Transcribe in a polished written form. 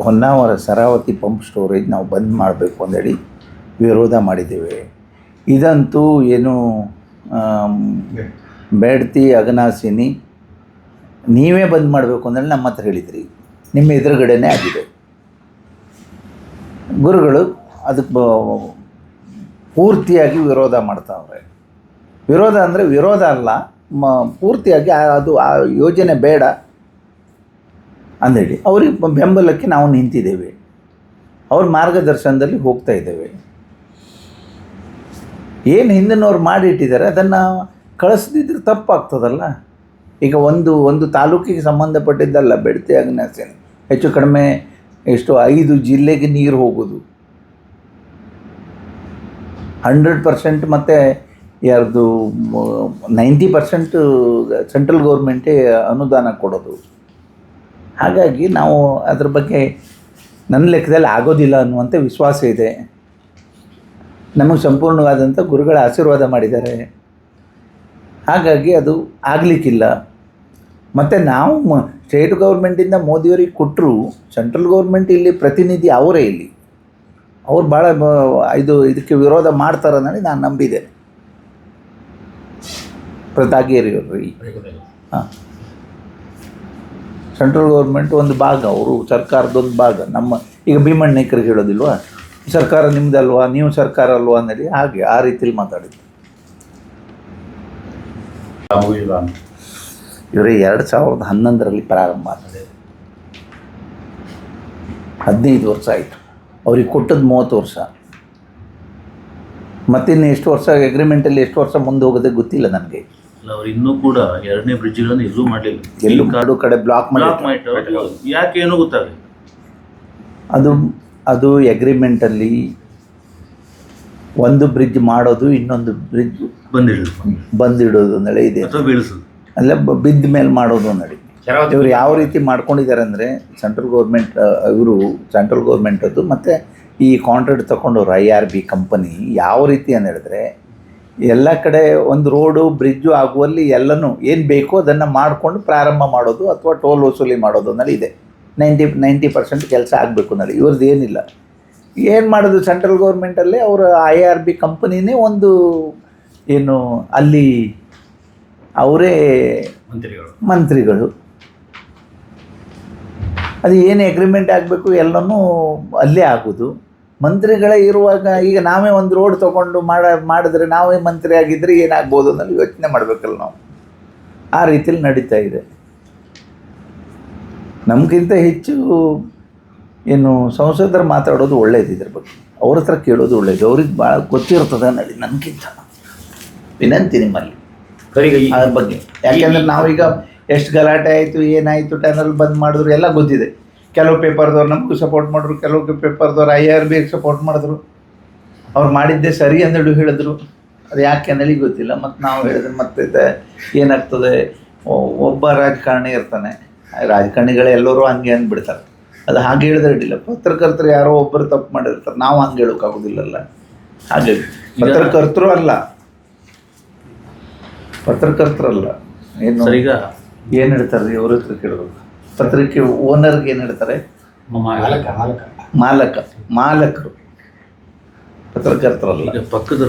Honnavar Sharavati pump storage ನಾವು ಬಂದ್ ಮಾಡಬೇಕು ಅಂದೇಳಿ ವಿರೋಧ ಮಾಡಿದ್ದೇವೆ. ಇದಂತೂ ಏನು ಬೇಡ್ತಿ ಅಘನಾಸಿನಿ ನೀವೇ ಬಂದ್ ಮಾಡಬೇಕು ಅಂದೇಳಿ ನಮ್ಮ ಹತ್ರ ಹೇಳಿದ್ರಿ. ನಿಮ್ಮ ಎದುರುಗಡೆನೇ ಆಗಿದೆ. ಗುರುಗಳು ಅದಕ್ಕೆ ಪೂರ್ತಿಯಾಗಿ ವಿರೋಧ ಮಾಡ್ತಾವ್ರೆ. ವಿರೋಧ ಅಂದರೆ ವಿರೋಧ ಅಲ್ಲ, ಪೂರ್ತಿಯಾಗಿ ಅದು ಆ ಯೋಜನೆ ಬೇಡ ಅಂದೇಳಿ ಅವ್ರಿಗೆ ಬೆಂಬಲಕ್ಕೆ ನಾವು ನಿಂತಿದ್ದೇವೆ. ಅವ್ರ ಮಾರ್ಗದರ್ಶನದಲ್ಲಿ ಹೋಗ್ತಾ ಇದ್ದೇವೆ. ಏನು ಹಿಂದಿನವ್ರು ಮಾಡಿಟ್ಟಿದ್ದಾರೆ ಅದನ್ನು ಕಳಿಸ್ದಿದ್ರೆ ತಪ್ಪಾಗ್ತದಲ್ಲ. ಈಗ ಒಂದು ತಾಲೂಕಿಗೆ ಸಂಬಂಧಪಟ್ಟಿದ್ದಲ್ಲ ಬೇಡ್ತಿ ಅಘನಾಸಿನಿ, ಹೆಚ್ಚು ಕಡಿಮೆ ಎಷ್ಟು 5 ಜಿಲ್ಲೆಗೆ ನೀರು ಹೋಗೋದು 100%, ಮತ್ತು ಯಾರ್ದು 90% ಸೆಂಟ್ರಲ್ ಗೌರ್ಮೆಂಟೇ ಅನುದಾನ ಕೊಡೋದು. ಹಾಗಾಗಿ ನಾವು ಅದ್ರ ಬಗ್ಗೆ ನನ್ನ ಲೆಕ್ಕದಲ್ಲಿ ಆಗೋದಿಲ್ಲ ಅನ್ನುವಂಥ ವಿಶ್ವಾಸ ಇದೆ. ನಮಗೆ ಸಂಪೂರ್ಣವಾದಂಥ ಗುರುಗಳ ಆಶೀರ್ವಾದ ಮಾಡಿದ್ದಾರೆ. ಹಾಗಾಗಿ ಅದು ಆಗಲಿಕ್ಕಿಲ್ಲ. ಮತ್ತು ನಾವು ಸ್ಟೇಟ್ ಗೌರ್ಮೆಂಟಿಂದ ಮೋದಿಯವರಿಗೆ ಕೊಟ್ಟರು, ಸೆಂಟ್ರಲ್ ಗೌರ್ಮೆಂಟ್ ಇಲ್ಲಿ ಪ್ರತಿನಿಧಿ ಅವರೇ. ಇಲ್ಲಿ ಅವ್ರು ಭಾಳ ಇದಕ್ಕೆ ವಿರೋಧ ಮಾಡ್ತಾರನ್ನೋದು ನಾನು ನಂಬಿದ್ದೇನೆ. ಪ್ರತಾಗೇರಿಯವ್ರಿ ಹಾಂ, ಸೆಂಟ್ರಲ್ ಗೌರ್ಮೆಂಟ್ ಒಂದು ಭಾಗ, ಅವರು ಸರ್ಕಾರದೊಂದು ಭಾಗ. ನಮ್ಮ ಈಗ ಭೀಮಣ್ಣಯ್ಯಕರಿಗೆ ಹೇಳೋದಿಲ್ವಾ, ಸರ್ಕಾರ ನಿಮ್ಮದಲ್ವಾ, ನೀವು ಸರ್ಕಾರ ಅಲ್ವಾ ಅನ್ನೋದು. ಹಾಗೆ ಆ ರೀತಿಯಲ್ಲಿ ಮಾತಾಡಿದ್ರು ಇವರೇ. 2011ರಲ್ಲಿ ಪ್ರಾರಂಭ ಆಗ್ತದೆ, 15 ವರ್ಷ ಆಯಿತು. ಅವ್ರಿಗೆ ಕೊಟ್ಟದ್ದು 30 ವರ್ಷ. ಮತ್ತಿನ್ನು ಎಷ್ಟು ವರ್ಷ ಅಗ್ರಿಮೆಂಟಲ್ಲಿ ಎಷ್ಟು ವರ್ಷ ಮುಂದೆ ಹೋಗೋದೇ ಗೊತ್ತಿಲ್ಲ ನನಗೆ. ಅವ್ರು ಇನ್ನೂ ಕೂಡ 2ನೇ ಬ್ರಿಡ್ಜ್ಗಳನ್ನು ಎಲ್ಲೂ ಮಾಡಲಿಲ್ಲ. ಎಲ್ಲೂ ಕಾಡು ಕಡೆ ಬ್ಲಾಕ್ ಮಾಡಿ ಯಾಕೆ ಏನೂ ಗೊತ್ತಾಗಲಿ. ಅದು ಅಗ್ರಿಮೆಂಟಲ್ಲಿ ಒಂದು ಬ್ರಿಡ್ಜ್ ಮಾಡೋದು, ಇನ್ನೊಂದು ಬ್ರಿಡ್ಜ್ ಬಂದಿಡೋದು ಅಂದೇಳಿ ಇದೆ. ಅಲ್ಲ ಬಿದ್ದ ಮೇಲೆ ಮಾಡೋದು ನಡಿ. ಇವರು ಯಾವ ರೀತಿ ಮಾಡ್ಕೊಂಡಿದ್ದಾರೆ ಅಂದರೆ ಸೆಂಟ್ರಲ್ ಗೌರ್ಮೆಂಟದ್ದು ಮತ್ತು ಈ ಕಾಂಟ್ರಾಕ್ಟ್ ತೊಗೊಂಡವ್ರು IRB ಕಂಪನಿ ಯಾವ ರೀತಿ ಅಂತ ಹೇಳಿದ್ರೆ, ಎಲ್ಲ ಕಡೆ ಒಂದು ರೋಡು ಬ್ರಿಡ್ಜು ಆಗುವಲ್ಲಿ ಎಲ್ಲನೂ ಏನು ಬೇಕೋ ಅದನ್ನು ಮಾಡಿಕೊಂಡು ಪ್ರಾರಂಭ ಮಾಡೋದು ಅಥವಾ ಟೋಲ್ ವಸೂಲಿ ಮಾಡೋದು ಅನ್ನೋದು ಇದೆ. 90% ಕೆಲಸ ಆಗಬೇಕು ಅನ್ನೋದು ಇವ್ರದ್ದು ಏನಿಲ್ಲ. ಏನು ಮಾಡೋದು, ಸೆಂಟ್ರಲ್ ಗೌರ್ಮೆಂಟಲ್ಲೇ ಅವರು IRB ಕಂಪನಿನೇ ಒಂದು ಏನು ಅಲ್ಲಿ ಅವರೇ ಮಂತ್ರಿಗಳು. ಅದು ಏನು ಅಗ್ರಿಮೆಂಟ್ ಆಗಬೇಕು ಎಲ್ಲನೂ ಅಲ್ಲೇ ಆಗೋದು. ಮಂತ್ರಿಗಳೇ ಇರುವಾಗ ಈಗ ನಾವೇ ಒಂದು ರೋಡ್ ತೊಗೊಂಡು ಮಾಡಿದ್ರೆ ನಾವೇ ಮಂತ್ರಿ ಆಗಿದ್ದರೆ ಏನಾಗ್ಬೋದು ಅನ್ನೋದು ಯೋಚನೆ ಮಾಡಬೇಕಲ್ಲ ನಾವು. ಆ ರೀತಿಯಲ್ಲಿ ನಡೀತಾ ಇದೆ. ನಮಗಿಂತ ಹೆಚ್ಚು ಏನು ಸಂಸದರು ಮಾತಾಡೋದು ಒಳ್ಳೇದು, ಇದ್ರ ಬಗ್ಗೆ ಅವ್ರ ಹತ್ರ ಕೇಳೋದು ಒಳ್ಳೇದು. ಅವ್ರಿಗೆ ಭಾಳ ಗೊತ್ತಿರ್ತದೆ ನಡಿ ನನಗಿಂತ. ವಿನಂತಿ ನಿಮ್ಮಲ್ಲಿ ಅದ್ರ ಬಗ್ಗೆ. ಯಾಕೆಂದರೆ ನಾವೀಗ ಎಷ್ಟು ಗಲಾಟೆ ಆಯಿತು, ಏನಾಯಿತು, ಟನಲ್ ಬಂದ್ ಮಾಡಿದ್ರು ಎಲ್ಲ ಗೊತ್ತಿದೆ. ಕೆಲವು ಪೇಪರ್ದವ್ರು ನಮಗೂ ಸಪೋರ್ಟ್ ಮಾಡಿದ್ರು, ಕೆಲವು ಪೇಪರ್ದವ್ರು IRBಗೆ ಸಪೋರ್ಟ್ ಮಾಡಿದ್ರು. ಅವ್ರು ಮಾಡಿದ್ದೇ ಸರಿ ಅಂದೇಳಿ ಹೇಳಿದ್ರು. ಅದು ಯಾಕೆ ಅನ್ನಲಿ ಗೊತ್ತಿಲ್ಲ. ಮತ್ತು ನಾವು ಹೇಳಿದ್ರೆ ಮತ್ತೆ ಏನಾಗ್ತದೆ, ಒಬ್ಬ ರಾಜಕಾರಣಿ ಇರ್ತಾನೆ, ರಾಜಕಾರಣಿಗಳು ಎಲ್ಲರೂ ಹಂಗೆ ಅಂದ್ಬಿಡ್ತಾರೆ. ಅದು ಹಾಗೆ ಹೇಳಿದ್ರೆ ಇಡಿಲ್ಲ. ಪತ್ರಕರ್ತರು ಯಾರೋ ಒಬ್ಬರು ತಪ್ಪು ಮಾಡಿರ್ತಾರೆ, ನಾವು ಹಂಗೆ ಹೇಳೋಕ್ಕಾಗೋದಿಲ್ಲಲ್ಲ. ಹಾಗೆ ಪತ್ರಕರ್ತರಲ್ಲ ಏನು ಏನು ಹೇಳ್ತಾರೆ ಅವ್ರ ಹತ್ರ ಕೇಳಬೇಕು. ಪತ್ರಿಕೆ ಓನರ್ಗೆ ಏನು ಹೇಳ್ತಾರೆ, ಮಾಲಕರು, ಪತ್ರಕರ್ತರಲ್ಲ. ಪಕ್ಕದ